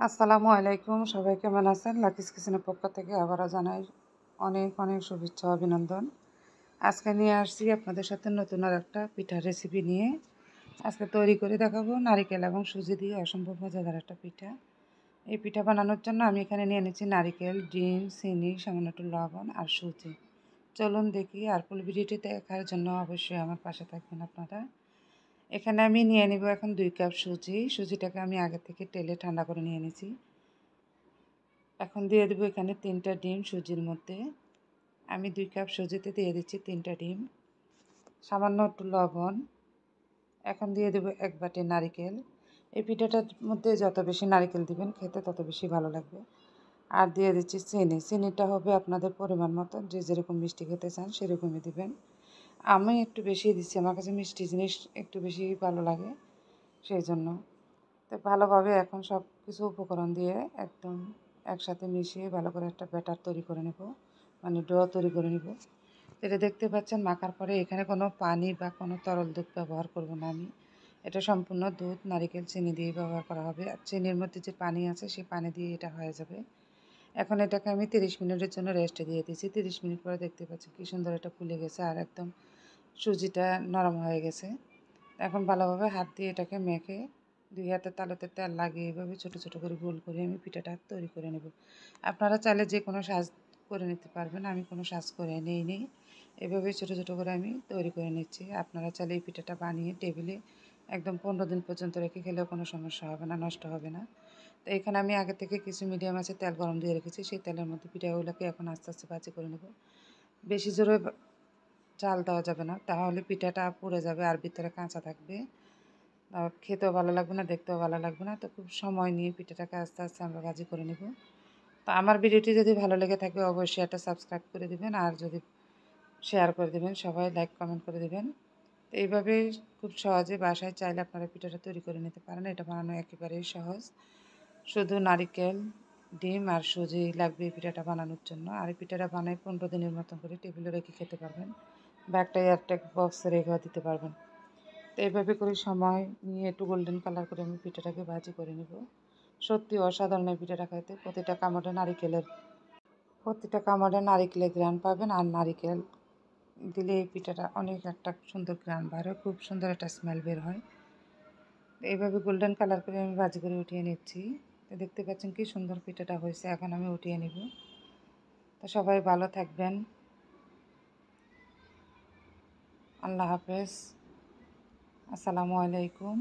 আসসালামু আলাইকুম, সবাই কেমন আছেন? লাকিস কিচেনের পক্ষ থেকে আবারও জানাই অনেক অনেক শুভেচ্ছা অভিনন্দন। আজকে নিয়ে আসছি আপনাদের সাথে নতুন আর একটা পিঠার রেসিপি নিয়ে। আজকে তৈরি করে দেখাবো নারিকেল এবং সুজি দিয়ে অসম্ভব মজাদার একটা পিঠা। এই পিঠা বানানোর জন্য আমি এখানে নিয়ে নিচ্ছি নারিকেল, ডিম, চিনি, সামান্য একটু লবণ আর সুজি। চলুন দেখি, আর ফুল ভিডিওটি দেখার জন্য অবশ্যই আমার পাশে থাকবেন আপনারা। এখানে আমি নিয়ে নিব এখন 2 কাপ সুজি। সুজিটাকে আমি আগে থেকে টেলে ঠান্ডা করে নিয়ে নিয়েছি। এখন দিয়ে দেবো এখানে 3টা ডিম সুজির মধ্যে। আমি 2 কাপ সুজিতে দিয়ে দিচ্ছি 3টা ডিম, সামান্য একটু লবণ। এখন দিয়ে দেবো 1 বাটি নারিকেল। এই পিঠাটার মধ্যে যত বেশি নারিকেল দিবেন খেতে তত বেশি ভালো লাগবে। আর দিয়ে দিচ্ছি চিনি। চিনিটা হবে আপনাদের পরিমাণ মতো, যে যেরকম মিষ্টি খেতে চান সেরকমই দিবেন। আমি একটু বেশি দিচ্ছি, আমার কাছে মিষ্টি জিনিস একটু বেশি ভালো লাগে, সেই জন্য। তো ভালোভাবে এখন সব কিছু উপকরণ দিয়ে একদম একসাথে মিশিয়ে ভালো করে একটা ব্যাটার তৈরি করে নেব, মানে ডো তৈরি করে নেব। এটা দেখতে পাচ্ছেন মাখার পরে এখানে কোনো পানি বা কোনো তরল দুধ ব্যবহার করব না আমি। এটা সম্পূর্ণ দুধ, নারিকেল, চিনি দিয়ে ব্যবহার করা হবে। আর চিনির মধ্যে যে পানি আছে সেই পানি দিয়ে এটা হয়ে যাবে। এখন এটাকে আমি 30 মিনিটের জন্য রেস্টে দিয়ে দিয়েছি। 30 মিনিট পরে দেখতে পাচ্ছি কী সুন্দর এটা ফুলে গেছে আর একদম সুজিটা নরম হয়ে গেছে। এখন ভালোভাবে হাত দিয়ে এটাকে মেখে 2 হাতের তালুতে তেল লাগিয়ে এভাবে ছোটো ছোটো করে গোল করে আমি পিঠাটা তৈরি করে নেব। আপনারা চাইলে যে কোনো সাজ করে নিতে পারবেন, আমি কোনো সাজ করে নিই। এভাবে ছোটো ছোটো করে আমি তৈরি করে নিচ্ছি। আপনারা চাইলে এই পিঠাটা বানিয়ে টেবিলে একদম 15 দিন পর্যন্ত রেখে খেলেও কোনো সমস্যা হবে না, নষ্ট হবে না। তো এখানে আমি আগে থেকে কিছু মিডিয়াম আছে তেল গরম দিয়ে রেখেছি, সেই তেলের মধ্যে পিঠাগুলোকে এখন আস্তে আস্তে ভাজি করে নেব। বেশি জোরে চাল দেওয়া যাবে না, তাহলে পিঠাটা পুড়ে যাবে আর ভিতরে কাঁচা থাকবে। খেতেও ভালো লাগবে না, দেখতেও ভালো লাগবে না। তো খুব সময় নিয়ে পিঠাটাকে আস্তে আস্তে আমরা ভাজি করে নেব। তো আমার ভিডিওটি যদি ভালো লেগে থাকে অবশ্যই একটা সাবস্ক্রাইব করে দিবেন, আর যদি শেয়ার করে দিবেন, সবাই লাইক কমেন্ট করে দিবেন। তো এইভাবে খুব সহজে বাসায় চাইলে আপনারা পিঠাটা তৈরি করে নিতে পারেন। এটা বানানো একেবারেই সহজ। শুধু নারিকেল, ডিম আর সুজি লাগবে এই পিঠাটা বানানোর জন্য। আর এই পিঠাটা বানায় 15 দিনের মতন করে টেবিলে রেখে খেতে পারবেন, বা একটা এয়ারটাইট বক্সে রেখেও দিতে পারবেন। তো এইভাবে করে সময় নিয়ে একটু গোল্ডেন কালার করে আমি পিঠাটাকে ভাজি করে নেব। সত্যি অসাধারণ এই পিঠাটা খাইতে। প্রতিটা কামড়ে নারিকেলের ঘ্রাণ পাবেন, আর নারিকেল দিলে এই পিঠাটা অনেক একটা সুন্দর ঘ্রাণ বার হয়, খুব সুন্দর একটা স্মেল বের হয়। এইভাবে গোল্ডেন কালার করে আমি ভাজি করে উঠিয়ে নিচ্ছি। তো দেখতে পাচ্ছেন কি সুন্দর পিঠাটা হয়েছে। এখন আমি উঠিয়ে নিব। তো সবাই ভালো থাকবেন। আল্লাহ হাফেজ। আসসালামু আলাইকুম।